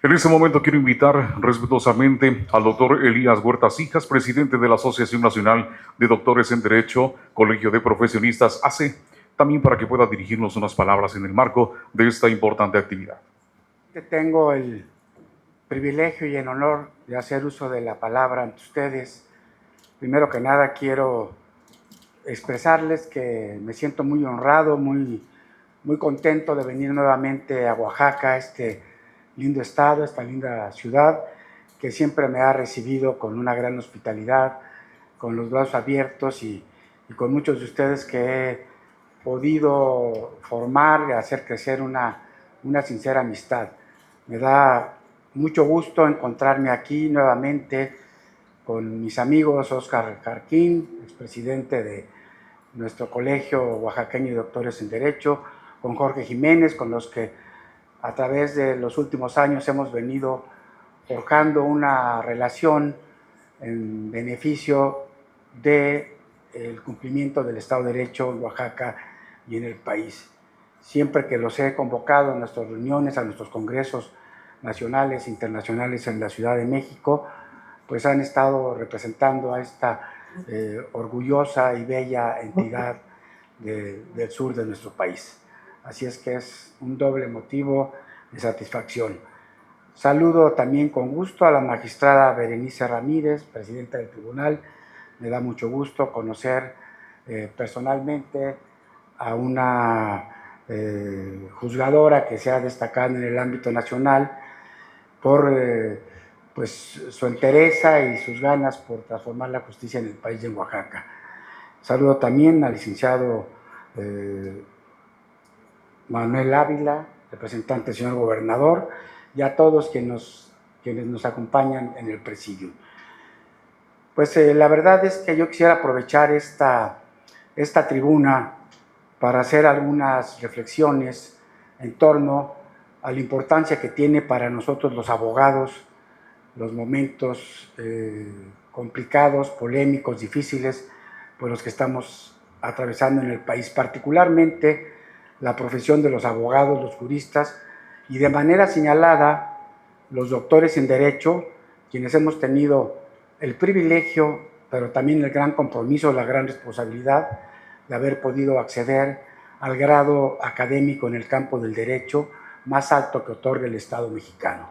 En este momento quiero invitar respetuosamente al doctor Elías Huerta Hijas, presidente de la Asociación Nacional de Doctores en Derecho, Colegio de Profesionistas AC, también para que pueda dirigirnos unas palabras en el marco de esta importante actividad. Tengo el privilegio y el honor de hacer uso de la palabra ante ustedes. Primero que nada quiero expresarles que me siento muy honrado, muy contento de venir nuevamente a Oaxaca, este lindo estado, esta linda ciudad, que siempre me ha recibido con una gran hospitalidad, con los brazos abiertos y con muchos de ustedes que he podido formar y hacer crecer una sincera amistad. Me da mucho gusto encontrarme aquí nuevamente con mis amigos Óscar Jarquín, expresidente de nuestro colegio oaxaqueño de doctores en Derecho, con Jorge Jiménez, con los que a través de los últimos años hemos venido forjando una relación en beneficio del cumplimiento del Estado de Derecho en Oaxaca y en el país. Siempre que los he convocado a nuestras reuniones, a nuestros congresos nacionales e internacionales en la Ciudad de México, pues han estado representando a esta orgullosa y bella entidad del sur de nuestro país. Así es que es un doble motivo de satisfacción. Saludo también con gusto a la magistrada Berenice Ramírez, presidenta del tribunal. Me da mucho gusto conocer personalmente a una juzgadora que se ha destacado en el ámbito nacional por pues, su entereza y sus ganas por transformar la justicia en el país de Oaxaca. Saludo también al licenciado Manuel Ávila, representante del señor gobernador, y a todos quienes nos acompañan en el presidio. Pues la verdad es que yo quisiera aprovechar esta tribuna para hacer algunas reflexiones en torno a la importancia que tiene para nosotros los abogados los momentos complicados, polémicos, difíciles por los que estamos atravesando en el país, particularmente la profesión de los abogados, los juristas, y de manera señalada los doctores en Derecho, quienes hemos tenido el privilegio, pero también el gran compromiso, la gran responsabilidad de haber podido acceder al grado académico en el campo del derecho más alto que otorga el Estado mexicano.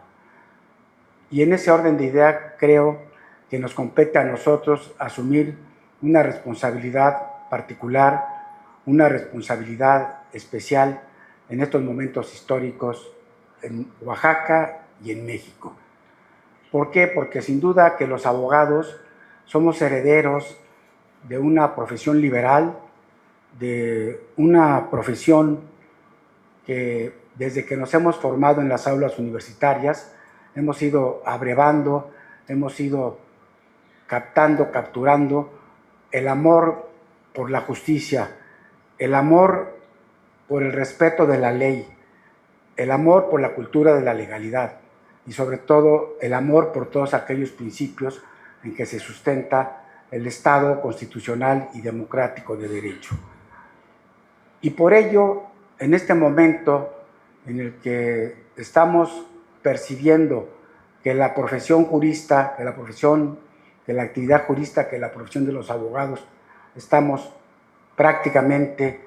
Y en ese orden de idea creo que nos compete a nosotros asumir una responsabilidad particular, una responsabilidad especial en estos momentos históricos en Oaxaca y en México. ¿Por qué? Porque sin duda que los abogados somos herederos de una profesión liberal, de una profesión que desde que nos hemos formado en las aulas universitarias hemos ido abrevando, hemos ido capturando el amor por la justicia, el amor por el respeto de la ley, el amor por la cultura de la legalidad y sobre todo el amor por todos aquellos principios en que se sustenta el Estado constitucional y democrático de derecho. Y por ello, en este momento en el que estamos percibiendo que la profesión jurista, que la actividad jurista, que la profesión de los abogados, estamos prácticamente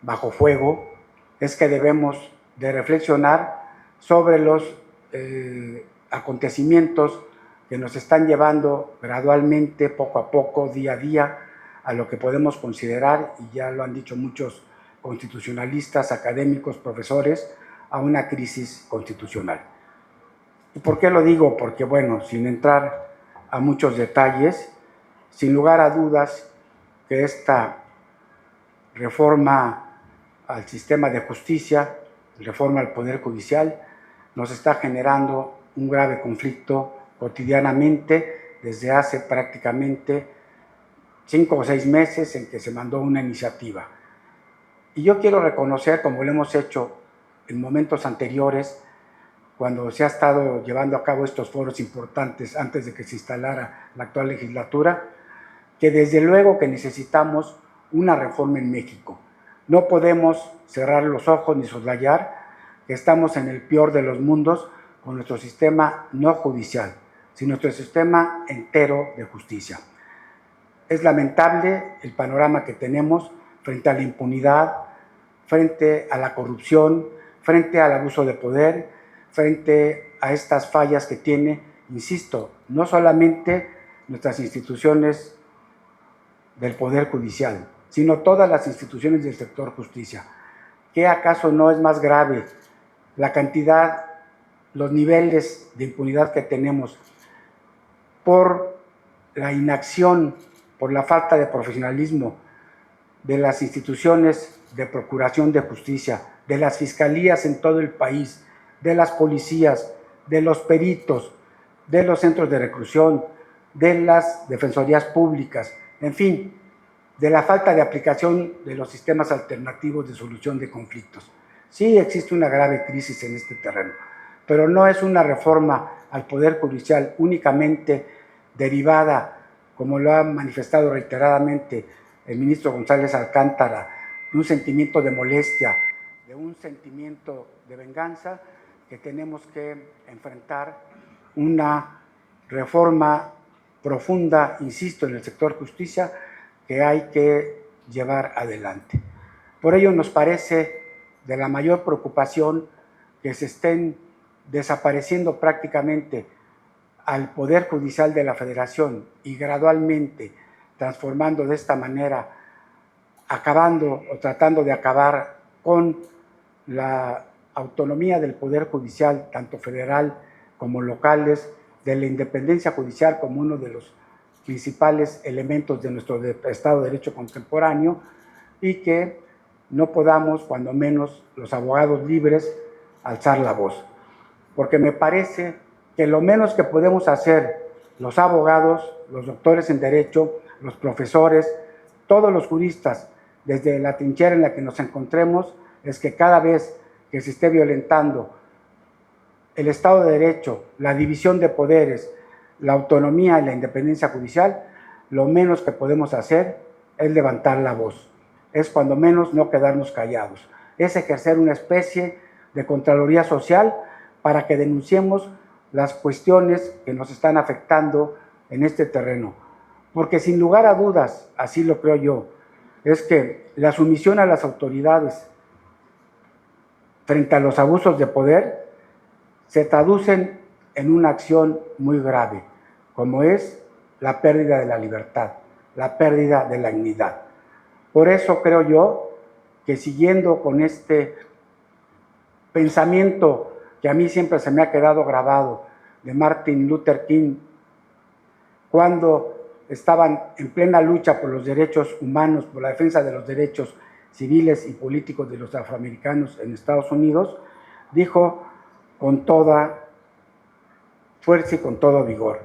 bajo fuego, es que debemos de reflexionar sobre los acontecimientos que nos están llevando gradualmente, poco a poco, día a día, a lo que podemos considerar, y ya lo han dicho muchos constitucionalistas, académicos, profesores, a una crisis constitucional. ¿Y por qué lo digo? Porque, bueno, sin entrar a muchos detalles, sin lugar a dudas que esta reforma al sistema de justicia, reforma al Poder Judicial, nos está generando un grave conflicto cotidianamente desde hace prácticamente 5 o 6 meses en que se mandó una iniciativa. Y yo quiero reconocer, como lo hemos hecho en momentos anteriores, cuando se ha estado llevando a cabo estos foros importantes antes de que se instalara la actual legislatura, que desde luego que necesitamos una reforma en México. No podemos cerrar los ojos ni soslayar que estamos en el peor de los mundos con nuestro sistema no judicial, sino nuestro sistema entero de justicia. Es lamentable el panorama que tenemos frente a la impunidad, frente a la corrupción, frente al abuso de poder, frente a estas fallas que tiene, insisto, no solamente nuestras instituciones del Poder Judicial, sino todas las instituciones del sector justicia. ¿Qué acaso no es más grave la cantidad, los niveles de impunidad que tenemos por la inacción, por la falta de profesionalismo de las instituciones de procuración de justicia, de las fiscalías en todo el país, de las policías, de los peritos, de los centros de reclusión, de las defensorías públicas, en fin, de la falta de aplicación de los sistemas alternativos de solución de conflictos? Sí existe una grave crisis en este terreno, pero no es una reforma al Poder Judicial únicamente derivada, como lo ha manifestado reiteradamente el ministro González Alcántara, de un sentimiento de molestia, de un sentimiento de venganza, que tenemos que enfrentar una reforma profunda, insisto, en el sector justicia, que hay que llevar adelante. Por ello nos parece de la mayor preocupación que se estén desapareciendo prácticamente al Poder Judicial de la Federación y gradualmente transformando de esta manera, acabando o tratando de acabar con la autonomía del Poder Judicial, tanto federal como locales, de la independencia judicial como uno de los principales elementos de nuestro Estado de Derecho contemporáneo, y que no podamos, cuando menos los abogados libres, alzar la voz. Porque me parece que lo menos que podemos hacer los abogados, los doctores en Derecho, los profesores, todos los juristas, desde la trinchera en la que nos encontremos, es que cada vez que se esté violentando el Estado de Derecho, la división de poderes, la autonomía y la independencia judicial, lo menos que podemos hacer es levantar la voz. Es cuando menos no quedarnos callados. Es ejercer una especie de Contraloría Social para que denunciemos las cuestiones que nos están afectando en este terreno. Porque sin lugar a dudas, así lo creo yo, es que la sumisión a las autoridades frente a los abusos de poder se traducen en una acción muy grave, como es la pérdida de la libertad, la pérdida de la dignidad. Por eso creo yo que, siguiendo con este pensamiento que a mí siempre se me ha quedado grabado de Martin Luther King, cuando estaban en plena lucha por los derechos humanos, por la defensa de los derechos civiles y políticos de los afroamericanos en Estados Unidos, dijo con toda fuerza y con todo vigor: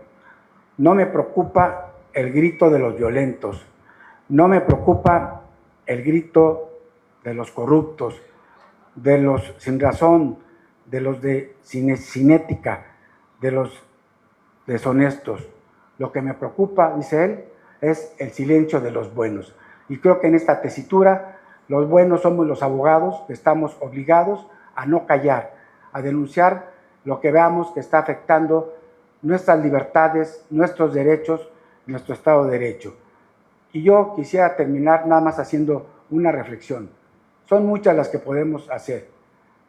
no me preocupa el grito de los violentos, no me preocupa el grito de los corruptos, de los sin razón, de los sin ética, de los deshonestos. Lo que me preocupa, dice él, es el silencio de los buenos. Y creo que en esta tesitura los buenos somos los abogados, que estamos obligados a no callar, a denunciar lo que veamos que está afectando nuestras libertades, nuestros derechos, nuestro Estado de Derecho. Y yo quisiera terminar nada más haciendo una reflexión. Son muchas las que podemos hacer,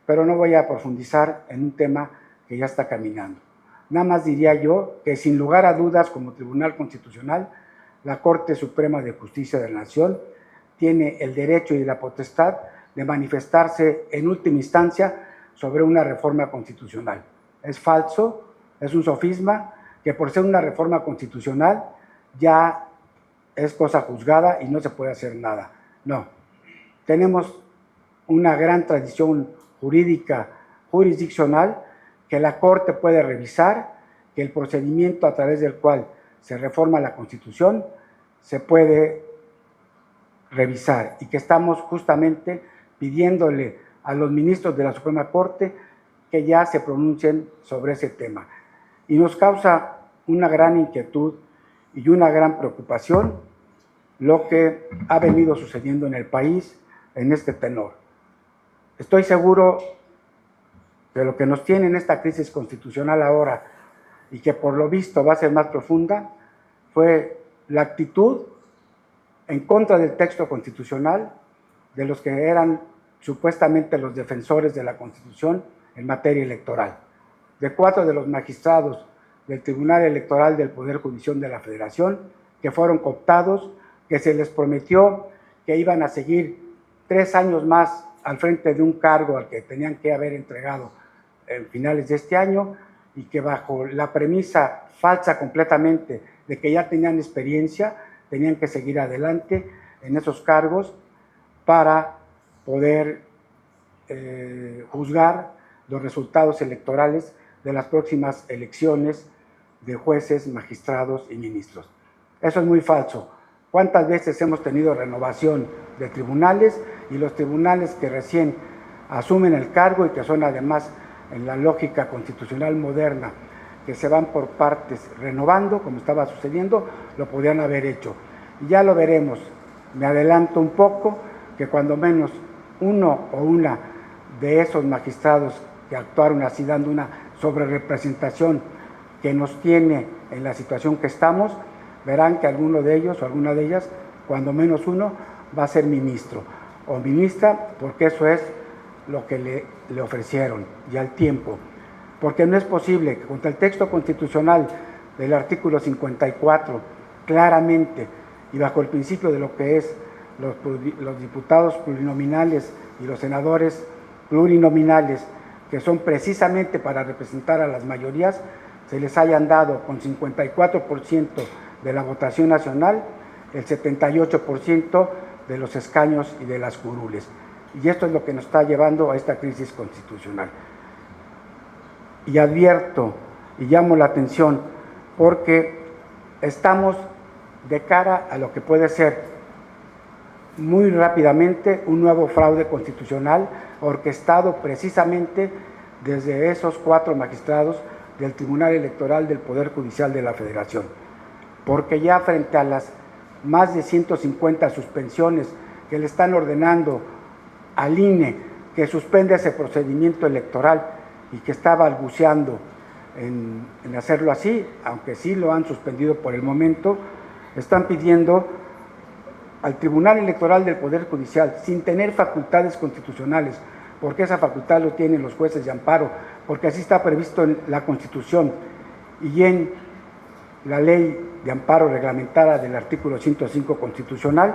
pero no voy a profundizar en un tema que ya está caminando. Nada más diría yo que, sin lugar a dudas, como Tribunal Constitucional, la Corte Suprema de Justicia de la Nación tiene el derecho y la potestad de manifestarse en última instancia sobre una reforma constitucional. Es falso, es un sofisma, que por ser una reforma constitucional ya es cosa juzgada y no se puede hacer nada. No, tenemos una gran tradición jurídica, jurisdiccional, que la Corte puede revisar, que el procedimiento a través del cual se reforma la Constitución se puede revisar, y que estamos justamente pidiéndole a los ministros de la Suprema Corte que ya se pronuncien sobre ese tema. Y nos causa una gran inquietud y una gran preocupación lo que ha venido sucediendo en el país en este tenor. Estoy seguro que lo que nos tiene en esta crisis constitucional ahora y que por lo visto va a ser más profunda fue la actitud en contra del texto constitucional de los que eran supuestamente los defensores de la Constitución en materia electoral. De 4 de los magistrados del Tribunal Electoral del Poder Judicial de la Federación, que fueron cooptados, que se les prometió que iban a seguir 3 años más al frente de un cargo al que tenían que haber entregado en finales de este año, y que bajo la premisa falsa completamente de que ya tenían experiencia, tenían que seguir adelante en esos cargos para poder juzgar los resultados electorales de las próximas elecciones de jueces, magistrados y ministros. Eso es muy falso. ¿Cuántas veces hemos tenido renovación de tribunales y los tribunales que recién asumen el cargo y que son además en la lógica constitucional moderna, que se van por partes renovando, como estaba sucediendo, lo podían haber hecho? Y ya lo veremos. Me adelanto un poco, que cuando menos uno o una de esos magistrados que actuaron así, dando una sobrerepresentación que nos tiene en la situación que estamos, verán que alguno de ellos o alguna de ellas, cuando menos uno, va a ser ministro o ministra, porque eso es lo que le ofrecieron y al tiempo. Porque no es posible que contra el texto constitucional del artículo 54, claramente, y bajo el principio de lo que es los diputados plurinominales y los senadores plurinominales, que son precisamente para representar a las mayorías, se les hayan dado con 54% de la votación nacional, el 78% de los escaños y de las curules. Y esto es lo que nos está llevando a esta crisis constitucional. Y advierto y llamo la atención porque estamos de cara a lo que puede ser muy rápidamente un nuevo fraude constitucional orquestado precisamente desde esos 4 magistrados del Tribunal Electoral del Poder Judicial de la Federación. Porque ya frente a las más de 150 suspensiones que le están ordenando al INE que suspende ese procedimiento electoral y que está balbuceando en hacerlo así, aunque sí lo han suspendido por el momento, están pidiendo al Tribunal Electoral del Poder Judicial, sin tener facultades constitucionales, porque esa facultad lo tienen los jueces de amparo, porque así está previsto en la Constitución y en la ley de amparo reglamentada del artículo 105 constitucional,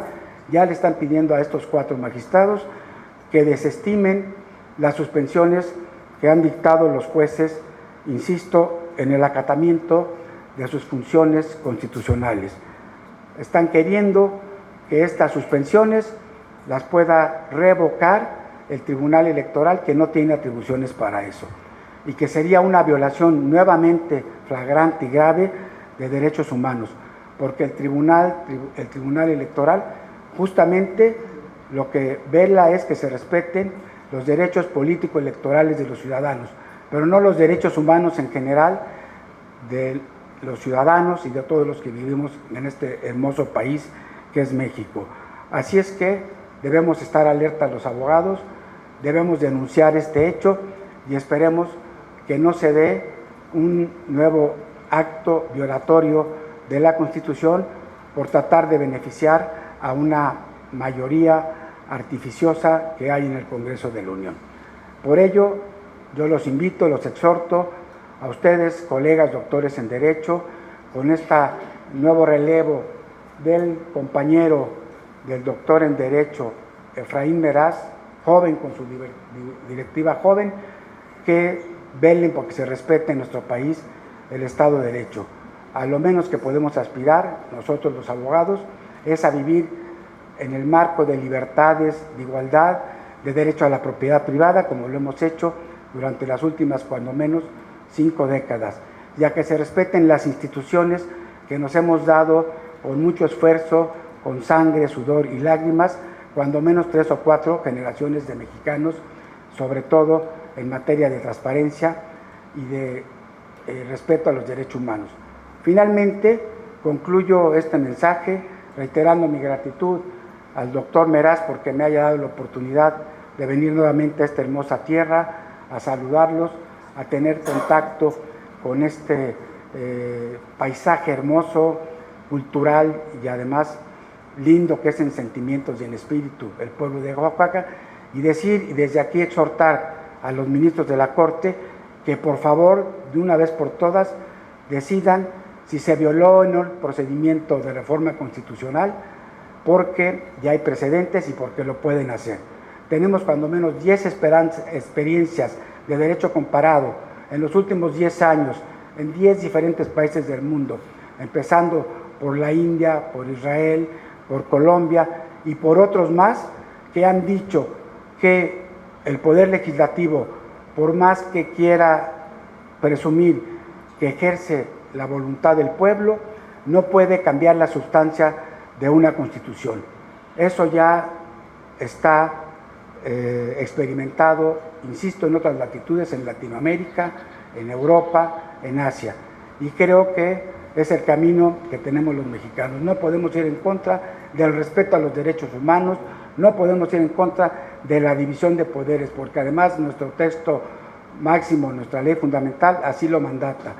ya le están pidiendo a estos 4 magistrados que desestimen las suspensiones que han dictado los jueces, insisto, en el acatamiento de sus funciones constitucionales. Están queriendo que estas suspensiones las pueda revocar el Tribunal Electoral, que no tiene atribuciones para eso, y que sería una violación nuevamente flagrante y grave de derechos humanos, porque el Tribunal Electoral justamente lo que vela es que se respeten los derechos político-electorales de los ciudadanos, pero no los derechos humanos en general de los ciudadanos y de todos los que vivimos en este hermoso país que es México. Así es que debemos estar alerta los abogados, debemos denunciar este hecho y esperemos que no se dé un nuevo acto violatorio de la Constitución por tratar de beneficiar a una mayoría artificiosa que hay en el Congreso de la Unión. Por ello, yo los invito, los exhorto a ustedes, colegas doctores en Derecho, con este nuevo relevo del compañero del doctor en Derecho, Efraín Meraz, joven con su directiva joven, que velen porque se respete en nuestro país el Estado de Derecho. A lo menos que podemos aspirar, nosotros los abogados, es a vivir en el marco de libertades, de igualdad, de derecho a la propiedad privada, como lo hemos hecho durante las últimas, cuando menos, 5 décadas, ya que se respeten las instituciones que nos hemos dado con mucho esfuerzo, con sangre, sudor y lágrimas, cuando menos 3 o 4 generaciones de mexicanos, sobre todo en materia de transparencia y de respeto a los derechos humanos. Finalmente, concluyo este mensaje reiterando mi gratitud al doctor Meraz porque me haya dado la oportunidad de venir nuevamente a esta hermosa tierra, a saludarlos, a tener contacto con este paisaje hermoso, cultural y además lindo que es en sentimientos y en espíritu el pueblo de Oaxaca, y decir y desde aquí exhortar a los ministros de la Corte que por favor de una vez por todas decidan si se violó en el procedimiento de reforma constitucional, porque ya hay precedentes y porque lo pueden hacer. Tenemos cuando menos 10 experiencias de derecho comparado en los últimos 10 años en 10 diferentes países del mundo, empezando por la India, por Israel, por Colombia y por otros más, que han dicho que el Poder Legislativo, por más que quiera presumir que ejerce la voluntad del pueblo, no puede cambiar la sustancia de una Constitución. Eso ya está experimentado, insisto, en otras latitudes, en Latinoamérica, en Europa, en Asia. Y creo que es el camino que tenemos los mexicanos. No podemos ir en contra del respeto a los derechos humanos, no podemos ir en contra de la división de poderes, porque además nuestro texto máximo, nuestra ley fundamental, así lo mandata.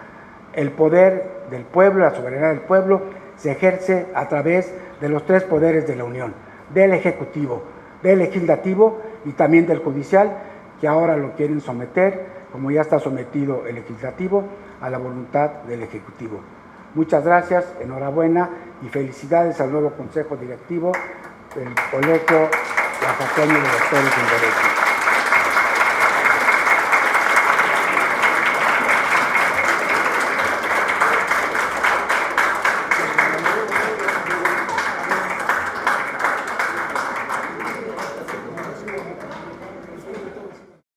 El poder del pueblo, la soberanía del pueblo, se ejerce a través de los 3 poderes de la Unión, del Ejecutivo, del Legislativo y también del Judicial, que ahora lo quieren someter, como ya está sometido el Legislativo, a la voluntad del Ejecutivo. Muchas gracias, enhorabuena y felicidades al nuevo Consejo Directivo del Colegio Oaxaqueño de Doctores en Derecho.